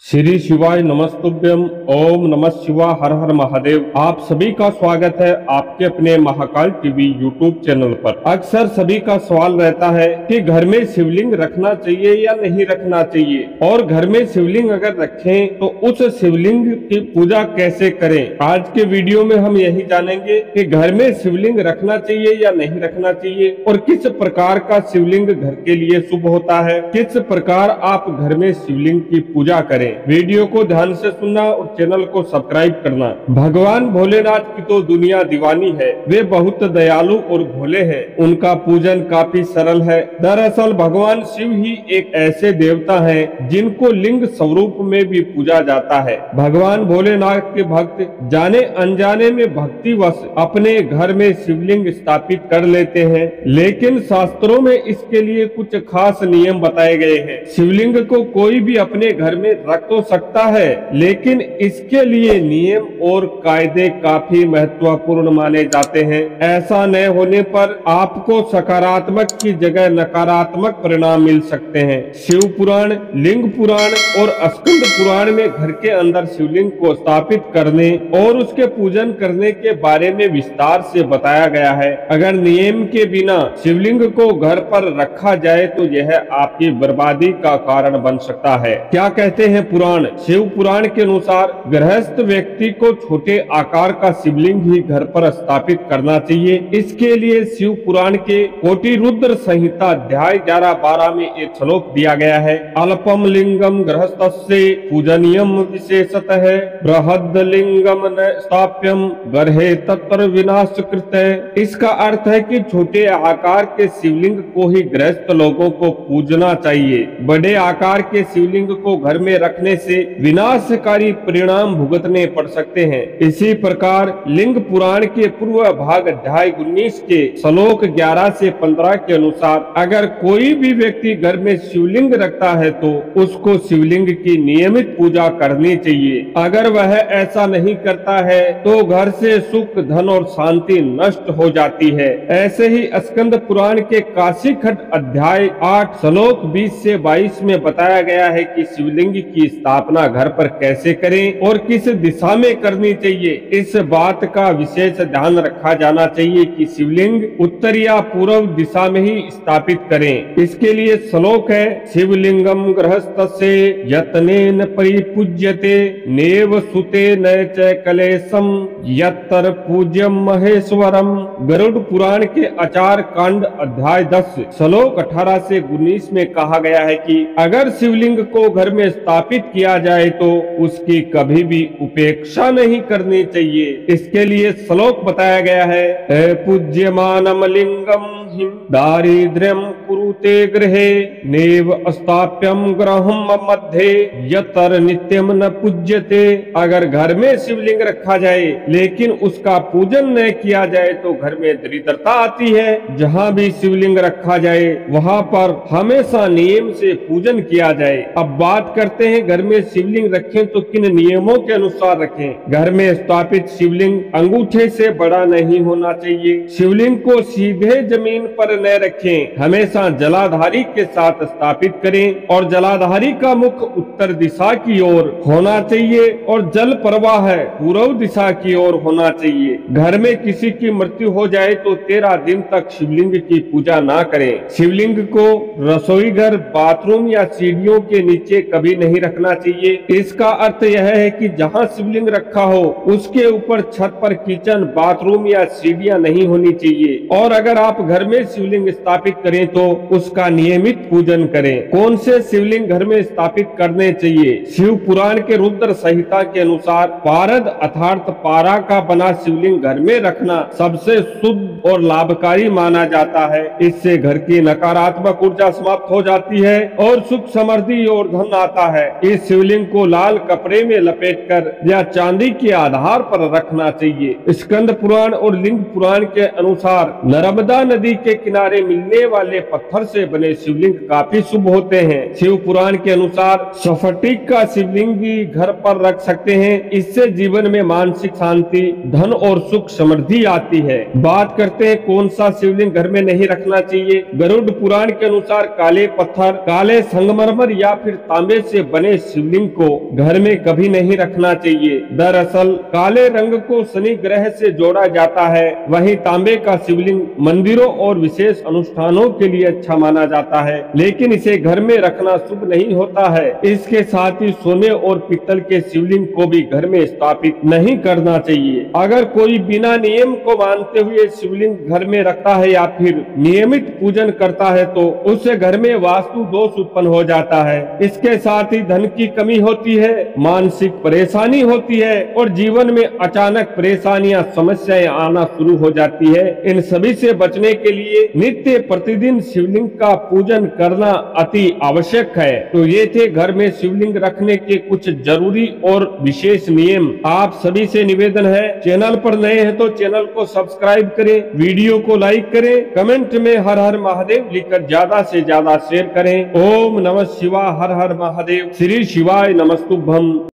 श्री शिवाय नमस्तुभ्यम। ओम नमः शिवाय। हर हर महादेव। आप सभी का स्वागत है आपके अपने महाकाल टीवी यूट्यूब चैनल पर। अक्सर सभी का सवाल रहता है कि घर में शिवलिंग रखना चाहिए या नहीं रखना चाहिए, और घर में शिवलिंग अगर रखें तो उस शिवलिंग की पूजा कैसे करें। आज के वीडियो में हम यही जानेंगे कि घर में शिवलिंग रखना चाहिए या नहीं रखना चाहिए, और किस प्रकार का शिवलिंग घर के लिए शुभ होता है, किस प्रकार आप घर में शिवलिंग की पूजा करें। वीडियो को ध्यान से सुनना और चैनल को सब्सक्राइब करना। भगवान भोलेनाथ की तो दुनिया दीवानी है। वे बहुत दयालु और भोले हैं। उनका पूजन काफी सरल है। दरअसल भगवान शिव ही एक ऐसे देवता हैं जिनको लिंग स्वरूप में भी पूजा जाता है। भगवान भोलेनाथ के भक्त जाने अनजाने में भक्तिवश अपने घर में शिवलिंग स्थापित कर लेते हैं, लेकिन शास्त्रों में इसके लिए कुछ खास नियम बताए गए हैं। शिवलिंग को कोई भी अपने घर में रख तो सकता है, लेकिन इसके लिए नियम और कायदे काफी महत्वपूर्ण माने जाते हैं। ऐसा न होने पर आपको सकारात्मक की जगह नकारात्मक परिणाम मिल सकते हैं। शिव पुराण, लिंग पुराण और स्कंद पुराण में घर के अंदर शिवलिंग को स्थापित करने और उसके पूजन करने के बारे में विस्तार से बताया गया है। अगर नियम के बिना शिवलिंग को घर पर रखा जाए तो यह आपकी बर्बादी का कारण बन सकता है। क्या कहते हैं पुराण? शिव पुराण के अनुसार गृहस्थ व्यक्ति को छोटे आकार का शिवलिंग ही घर पर स्थापित करना चाहिए। इसके लिए शिव पुराण के कोटि रुद्र संहिता अध्याय 11-12 में एक श्लोक दिया गया है। अल्पम लिंगम गृहस्थस्य पूजनीयम विशेषतः बृहद लिंगम न स्थाप्यम गर्हे तत्र विनाश कृत। इसका अर्थ है कि छोटे आकार के शिवलिंग को ही गृहस्थ लोगों को पूजना चाहिए। बड़े आकार के शिवलिंग को घर में रखने से विनाशकारी परिणाम भुगतने पड़ सकते हैं। इसी प्रकार लिंग पुराण के पूर्व भाग अध्याय 19 के श्लोक 11 से 15 के अनुसार अगर कोई भी व्यक्ति घर में शिवलिंग रखता है तो उसको शिवलिंग की नियमित पूजा करनी चाहिए। अगर वह ऐसा नहीं करता है तो घर से सुख, धन और शांति नष्ट हो जाती है। ऐसे ही स्कंद पुराण के काशी खंड अध्याय 8 श्लोक 20 से 22 में बताया गया है कि शिवलिंग की स्थापना घर पर कैसे करें और किस दिशा में करनी चाहिए। इस बात का विशेष ध्यान रखा जाना चाहिए कि शिवलिंग उत्तर या पूर्व दिशा में ही स्थापित करें। इसके लिए श्लोक है, शिवलिंगम गृहस्थस्य यत्नेन परिपूज्यते नेव सुते न च कलेशम यत्तर पूज्यम महेश्वरम। गरुड़ पुराण के आचार कांड अध्याय 10 श्लोक 18 से 19 में कहा गया है कि अगर शिवलिंग को घर में स्थापित किया जाए तो उसकी कभी भी उपेक्षा नहीं करनी चाहिए। इसके लिए श्लोक बताया गया है, पूज्यमानम लिंगम हिम दारिद्र्यम कुरुते गृहे नेव स्थाप्यम ग्रहम मध्ये यतर नित्यम न पूज्यते। अगर घर में शिवलिंग रखा जाए लेकिन उसका पूजन न किया जाए तो घर में दरिद्रता आती है। जहाँ भी शिवलिंग रखा जाए वहाँ पर हमेशा नियम से पूजन किया जाए। अब बात करते हैं घर में शिवलिंग रखें तो किन नियमों के अनुसार रखें। घर में स्थापित शिवलिंग अंगूठे से बड़ा नहीं होना चाहिए। शिवलिंग को सीधे जमीन पर न रखें, हमेशा जलाधारी के साथ स्थापित करें और जलाधारी का मुख उत्तर दिशा की ओर होना चाहिए और जल प्रवाह पूर्व दिशा की ओर होना चाहिए। घर में किसी की मृत्यु हो जाए तो 13 दिन तक शिवलिंग की पूजा ना करें। शिवलिंग को रसोई घर, बाथरूम या सीढ़ियों के नीचे कभी नहीं रखना चाहिए। इसका अर्थ यह है कि जहां शिवलिंग रखा हो उसके ऊपर छत पर किचन, बाथरूम या सीढ़ियां नहीं होनी चाहिए। और अगर आप घर में शिवलिंग स्थापित करें तो उसका नियमित पूजन करें। कौन से शिवलिंग घर में स्थापित करने चाहिए? शिव पुराण के रुद्र संहिता के अनुसार पारद अर्थात पारा का बना शिवलिंग घर में रखना सबसे शुद्ध और लाभकारी माना जाता है। इससे घर की नकारात्मक ऊर्जा समाप्त हो जाती है और सुख, समृद्धि और धन आता है। इस शिवलिंग को लाल कपड़े में लपेटकर या चांदी के आधार पर रखना चाहिए। स्कंद पुराण और लिंग पुराण के अनुसार नर्मदा नदी के किनारे मिलने वाले पत्थर से बने शिवलिंग काफी शुभ होते हैं। शिव पुराण के अनुसार स्फटिक का शिवलिंग भी घर पर रख सकते हैं। इससे जीवन में मानसिक शांति, धन और सुख समृद्धि आती है। बात करते हैं कौन सा शिवलिंग घर में नहीं रखना चाहिए। गरुड़ पुराण के अनुसार काले पत्थर, काले संगमरमर या फिर तांबे से बने शिवलिंग को घर में कभी नहीं रखना चाहिए। दरअसल काले रंग को शनि ग्रह से जोड़ा जाता है, वहीं तांबे का शिवलिंग मंदिरों और विशेष अनुष्ठानों के लिए अच्छा माना जाता है, लेकिन इसे घर में रखना शुभ नहीं होता है। इसके साथ ही सोने और पीतल के शिवलिंग को भी घर में स्थापित नहीं करना चाहिए। अगर कोई बिना नियम को मानते हुए शिवलिंग घर में रखता है या फिर नियमित पूजन करता है तो उससे घर में वास्तु दोष उत्पन्न हो जाता है। इसके साथ ही धन की कमी होती है, मानसिक परेशानी होती है और जीवन में अचानक परेशानियां समस्याएं आना शुरू हो जाती है। इन सभी से बचने के लिए नित्य प्रतिदिन शिवलिंग का पूजन करना अति आवश्यक है। तो ये थे घर में शिवलिंग रखने के कुछ जरूरी और विशेष नियम। आप सभी से निवेदन है, चैनल पर नए हैं तो चैनल को सब्सक्राइब करें, वीडियो को लाइक करें, कमेंट में हर हर महादेव लिखकर ज्यादा से ज्यादा शेयर करें। ओम नमः शिवाय, हर हर महादेव, श्री शिवाय नमस्तुभ्यम।